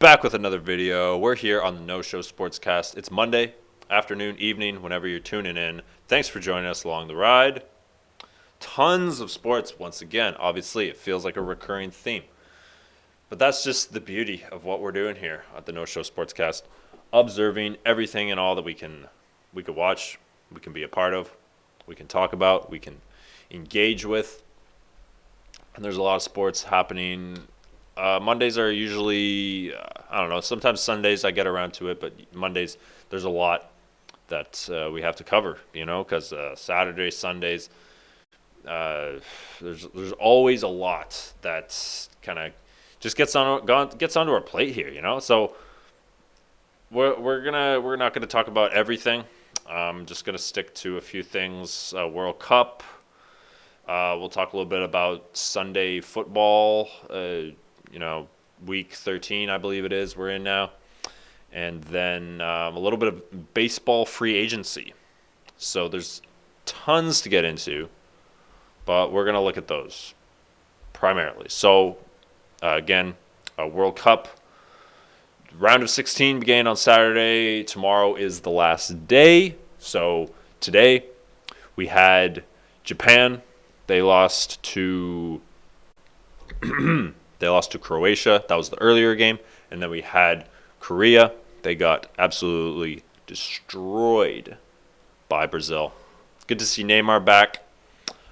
Back with another video. We're here on the No Show Sportscast. It's Monday afternoon, evening, whenever you're tuning in. Thanks for joining us along the ride. Tons of sports once again. Obviously, it feels like a recurring theme. But that's just the beauty of what we're doing here at the No Show Sportscast. Observing everything and all that we can watch, we can be a part of, we can talk about, we can engage with. And there's a lot of sports happening. Mondays are usually, I don't know, sometimes Sundays I get around to it, but Mondays there's a lot that we have to cover, because Saturdays, Sundays, there's always a lot that kind of just gets onto our plate here, So we're not gonna talk about everything. I'm just gonna stick to a few things. World Cup. We'll talk a little bit about Sunday football. Week 13, I believe it is, we're in now. And then a little bit of baseball free agency. So there's tons to get into, but we're going to look at those primarily. So, again, World Cup. Round of 16 began on Saturday. Tomorrow is the last day. So today we had Japan. They lost to Croatia. That was the earlier game. And then we had Korea. They got absolutely destroyed by Brazil. Good to see Neymar back.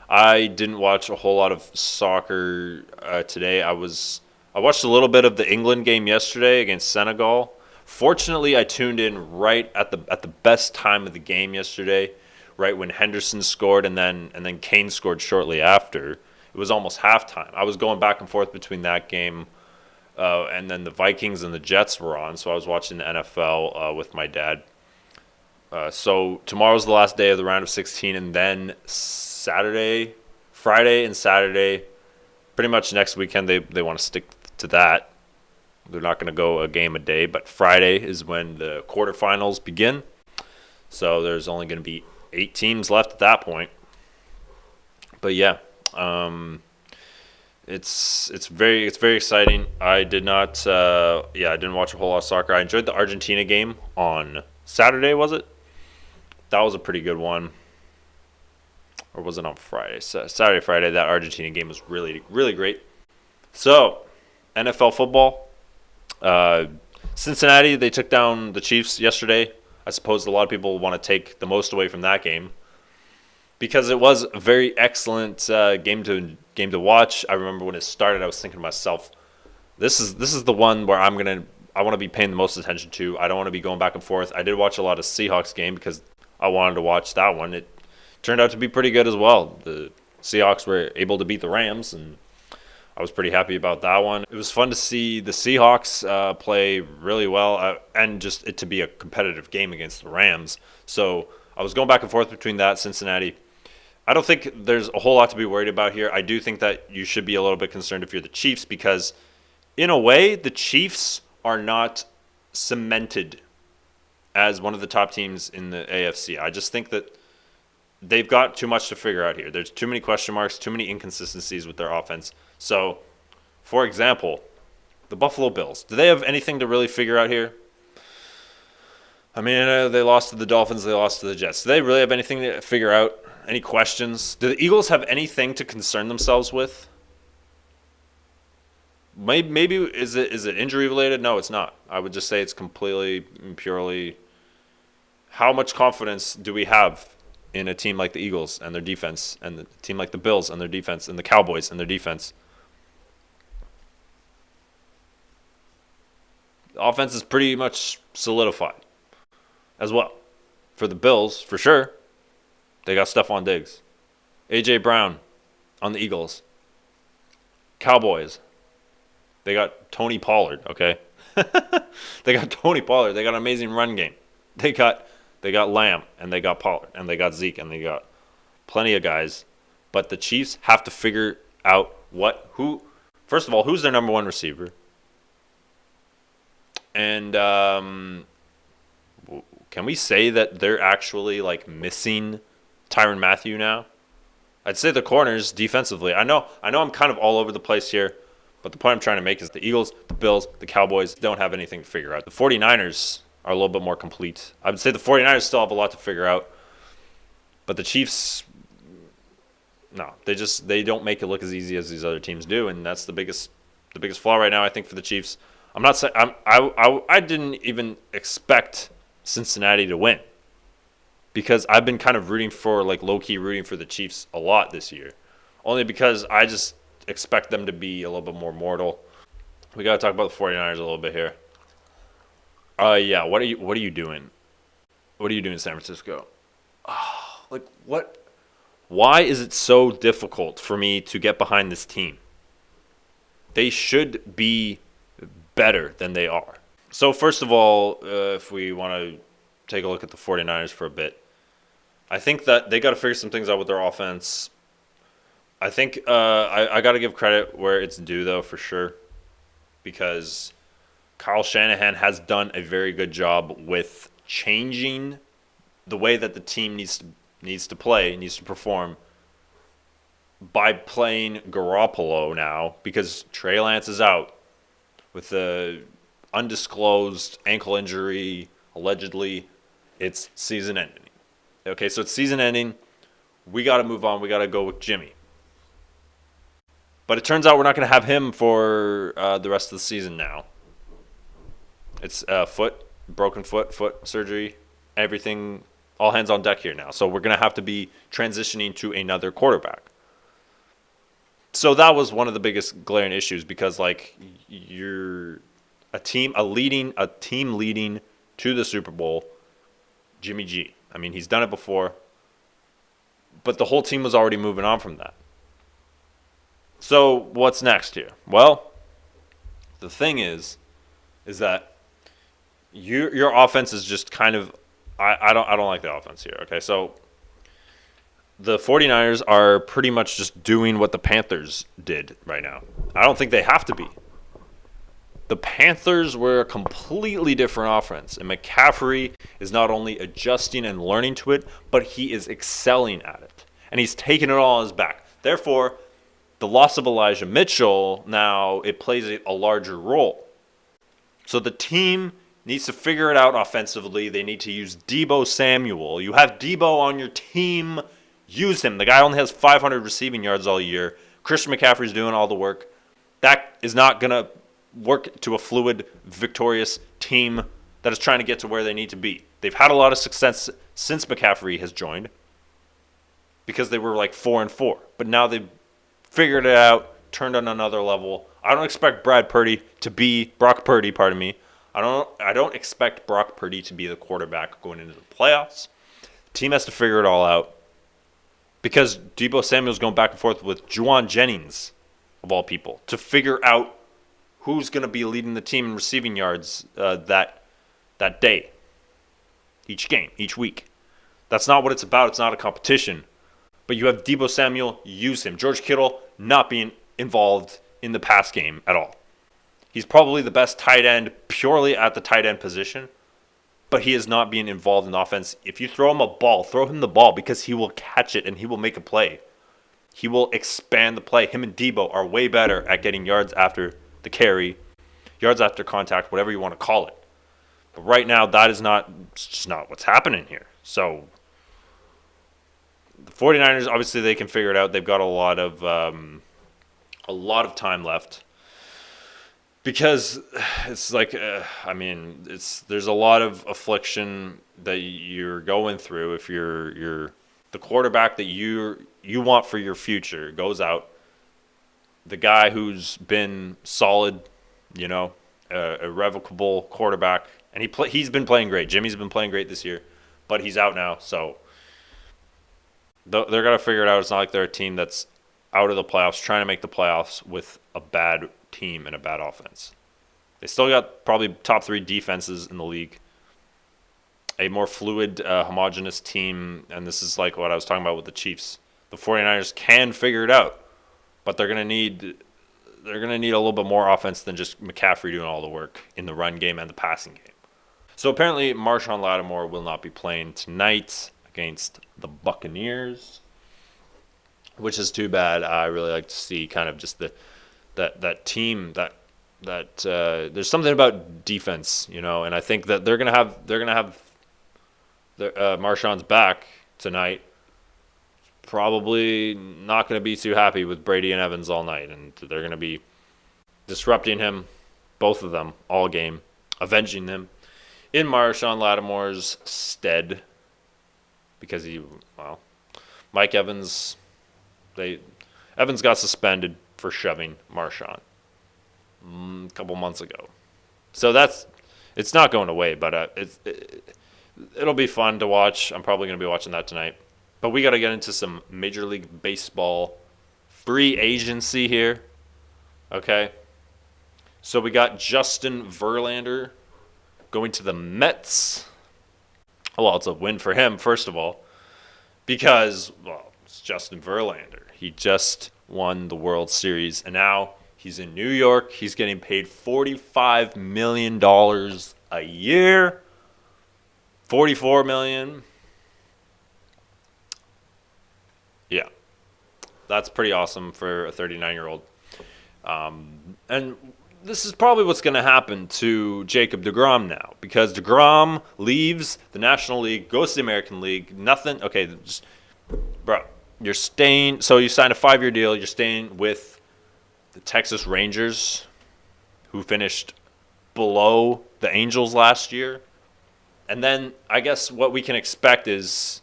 I didn't watch a whole lot of soccer today. I watched a little bit of the England game yesterday against Senegal. Fortunately, I tuned in right at the best time of the game yesterday, right when Henderson scored and then Kane scored shortly after. It was almost halftime. I was going back and forth between that game and then the Vikings and the Jets were on, so I was watching the NFL with my dad. So tomorrow's the last day of the round of 16, and then Friday and Saturday, pretty much next weekend they want to stick to that. They're not going to go a game a day, but Friday is when the quarterfinals begin. So there's only going to be 8 teams left at that point. But yeah. It's very exciting. I didn't watch a whole lot of soccer. I enjoyed the Argentina game on Saturday, was it? That was a pretty good one. Or was it on Friday? Saturday, Friday, that Argentina game was really, really great. So, NFL football. Cincinnati, they took down the Chiefs yesterday. I suppose a lot of people want to take the most away from that game, because it was a very excellent game to watch. I remember when it started, I was thinking to myself, this is the one where I want to be paying the most attention to. I don't want to be going back and forth. I did watch a lot of Seahawks game because I wanted to watch that one. It turned out to be pretty good as well. The Seahawks were able to beat the Rams, and I was pretty happy about that one. It was fun to see the Seahawks play really well and just it to be a competitive game against the Rams. So I was going back and forth between that, Cincinnati. I don't think there's a whole lot to be worried about here. I do think that you should be a little bit concerned if you're the Chiefs, because in a way, the Chiefs are not cemented as one of the top teams in the AFC. I just think that they've got too much to figure out here. There's too many question marks, too many inconsistencies with their offense. So, for example, the Buffalo Bills. Do they have anything to really figure out here? I mean, they lost to the Dolphins, they lost to the Jets. Do they really have anything to figure out? Any questions? Do the Eagles have anything to concern themselves with? Maybe is it injury related? No, it's not. I would just say it's completely and purely, how much confidence do we have in a team like the Eagles and their defense, and the team like the Bills and their defense, and the Cowboys and their defense? The offense is pretty much solidified as well. For the Bills, for sure. They got Stephon Diggs. A.J. Brown on the Eagles. Cowboys. They got Tony Pollard, okay? They got Tony Pollard. They got an amazing run game. They got Lamb, and they got Pollard, and they got Zeke, and they got plenty of guys. But the Chiefs have to figure out first of all, who's their number one receiver? And can we say that they're actually missing Tyrann Mathieu now? I'd say the corners defensively. I know I'm kind of all over the place here, But the point I'm trying to make is the Eagles, the Bills, the Cowboys don't have anything to figure out. The 49ers are a little bit more complete. I would say the 49ers still have a lot to figure out. But the Chiefs, no, they don't make it look as easy as these other teams do, and that's the biggest flaw right now, I think, for the Chiefs. I'm not saying I didn't even expect Cincinnati to win because I've been kind of rooting for, like, low-key rooting for the Chiefs a lot this year, only because I just expect them to be a little bit more mortal. We got to talk about the 49ers a little bit here. Yeah, what are you doing? What are you doing, San Francisco? Oh, like, what? Why is it so difficult for me to get behind this team? They should be better than they are. So first of all, if we want to take a look at the 49ers for a bit, I think that they got to figure some things out with their offense. I think I got to give credit where it's due, though, for sure, because Kyle Shanahan has done a very good job with changing the way that the team needs to play, needs to perform, by playing Garappolo now, because Trey Lance is out with the undisclosed ankle injury. Allegedly, it's season ending. Okay, so it's season ending. We got to move on. We got to go with Jimmy. But it turns out we're not going to have him for the rest of the season now. It's broken foot surgery, everything, all hands on deck here now. So we're going to have to be transitioning to another quarterback. So that was one of the biggest glaring issues because, like, you're a team leading to the Super Bowl, Jimmy G. I mean, he's done it before, but the whole team was already moving on from that. So what's next here? Well, the thing is that your offense is just kind of I don't like the offense here. Okay, so the 49ers are pretty much just doing what the Panthers did right now. I don't think they have to be. The Panthers were a completely different offense, and McCaffrey is not only adjusting and learning to it, but he is excelling at it, and he's taking it all on his back. Therefore, the loss of Elijah Mitchell, now it plays a larger role. So the team needs to figure it out offensively. They need to use Deebo Samuel. You have Deebo on your team. Use him. The guy only has 500 receiving yards all year. Christian McCaffrey's doing all the work. That is not going to work to a fluid, victorious team that is trying to get to where they need to be. They've had a lot of success since McCaffrey has joined because they were like 4-4. But now they've figured it out, turned on another level. I don't expect Brock Purdy, pardon me. I don't expect Brock Purdy to be the quarterback going into the playoffs. The team has to figure it all out because Deebo Samuel's going back and forth with Juwan Jennings, of all people, to figure out who's going to be leading the team in receiving yards that day, each game, each week. That's not what it's about. It's not a competition. But you have Deebo Samuel, use him. George Kittle not being involved in the pass game at all. He's probably the best tight end purely at the tight end position, but he is not being involved in offense. If you throw him a ball, throw him the ball because he will catch it and he will make a play. He will expand the play. Him and Deebo are way better at getting yards after the carry, yards after contact, whatever you want to call it. But right now, it's just not what's happening here. So the 49ers, obviously, they can figure it out. They've got a lot of time left because it's like, there's a lot of affliction that you're going through if you're the quarterback that you want for your future goes out. The guy who's been solid, irrevocable quarterback, and he's been playing great. Jimmy's been playing great this year, but he's out now, so they're going to figure it out. It's not like they're a team that's out of the playoffs, trying to make the playoffs with a bad team and a bad offense. They still got probably top 3 defenses in the league, a more fluid, homogenous team, and this is like what I was talking about with the Chiefs. The 49ers can figure it out, but they're going to need a little bit more offense than just McCaffrey doing all the work in the run game and the passing game. So apparently Marshawn Lattimore will not be playing tonight against the Buccaneers, which is too bad. I really like to see kind of just the that team that there's something about defense, and I think that they're gonna have Marshawn's back tonight. Probably not going to be too happy with Brady and Evans all night, and they're going to be disrupting him, both of them, all game, avenging them in Marshawn Lattimore's stead because Mike Evans, Evans got suspended for shoving Marshawn a couple months ago, so it's not going away, but it'll be fun to watch. I'm probably going to be watching that tonight. But we got to get into some Major League Baseball free agency here. Okay. So we got Justin Verlander going to the Mets. Well, it's a win for him, first of all, because, it's Justin Verlander. He just won the World Series, and now he's in New York. He's getting paid $45 million a year. $44 million. Yeah, that's pretty awesome for a 39-year-old. And this is probably what's going to happen to Jacob deGrom now, because deGrom leaves the National League, goes to the American League. Nothing. Okay, bro, you're staying. So you signed a 5-year deal. You're staying with the Texas Rangers, who finished below the Angels last year. And then I guess what we can expect is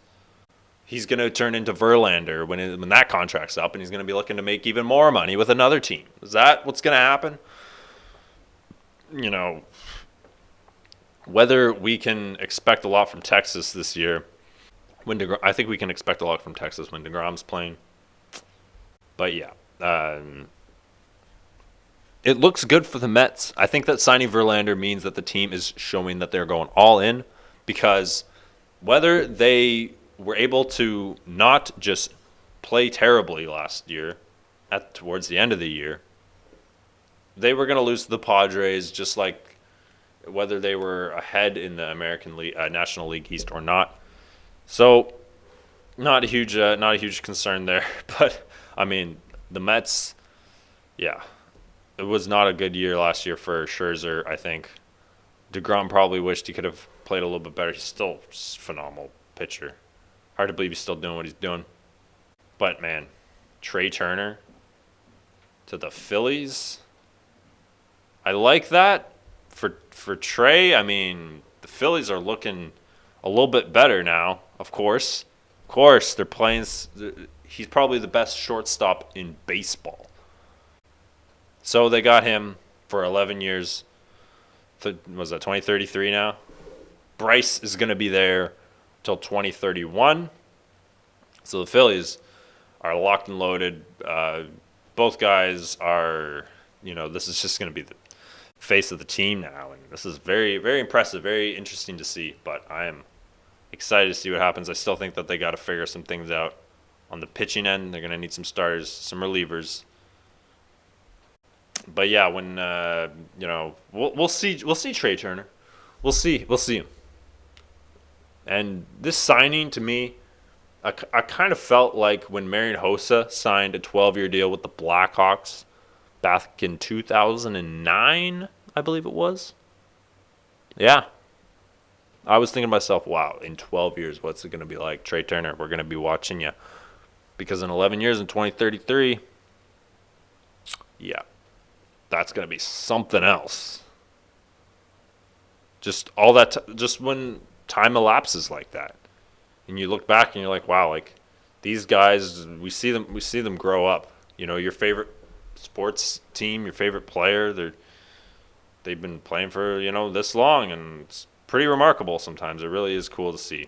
he's going to turn into Verlander when that contract's up, and he's going to be looking to make even more money with another team. Is that what's going to happen? Whether we can expect a lot from Texas this year, I think we can expect a lot from Texas when deGrom's playing. But yeah, it looks good for the Mets. I think that signing Verlander means that the team is showing that they're going all in, because whether they were able to not just play terribly last year towards the end of the year, they were going to lose to the Padres, just like whether they were ahead in the American League, National League East or not. So not a huge concern there. But I mean, the Mets, yeah, it was not a good year last year for Scherzer. I think deGrom probably wished he could have played a little bit better. He's still a phenomenal pitcher. Hard to believe he's still doing what he's doing. But, man, Trea Turner to the Phillies. I like that for Trea. I mean, the Phillies are looking a little bit better now, of course. Of course, they're playing. He's probably the best shortstop in baseball. So they got him for 11 years. Was that 2033 now? Bryce is going to be there till 2031. So the Phillies are locked and loaded. Both guys are, this is just going to be the face of the team now. And this is very, very impressive, very interesting to see. But I am excited to see what happens. I still think that they got to figure some things out on the pitching end. They're going to need some starters, some relievers. But yeah, when we'll see Trea Turner. We'll see him. And this signing, to me, I kind of felt like when Marian Hossa signed a 12-year deal with the Blackhawks back in 2009, I believe it was. Yeah. I was thinking to myself, wow, in 12 years, what's it going to be like? Trea Turner, we're going to be watching you. Because in 11 years, in 2033, yeah, that's going to be something else. Just all that, just when time elapses like that, and you look back and you're like, wow, like these guys, we see them grow up. Your favorite sports team, your favorite player, they've been playing for this long, and it's pretty remarkable sometimes. It really is cool to see.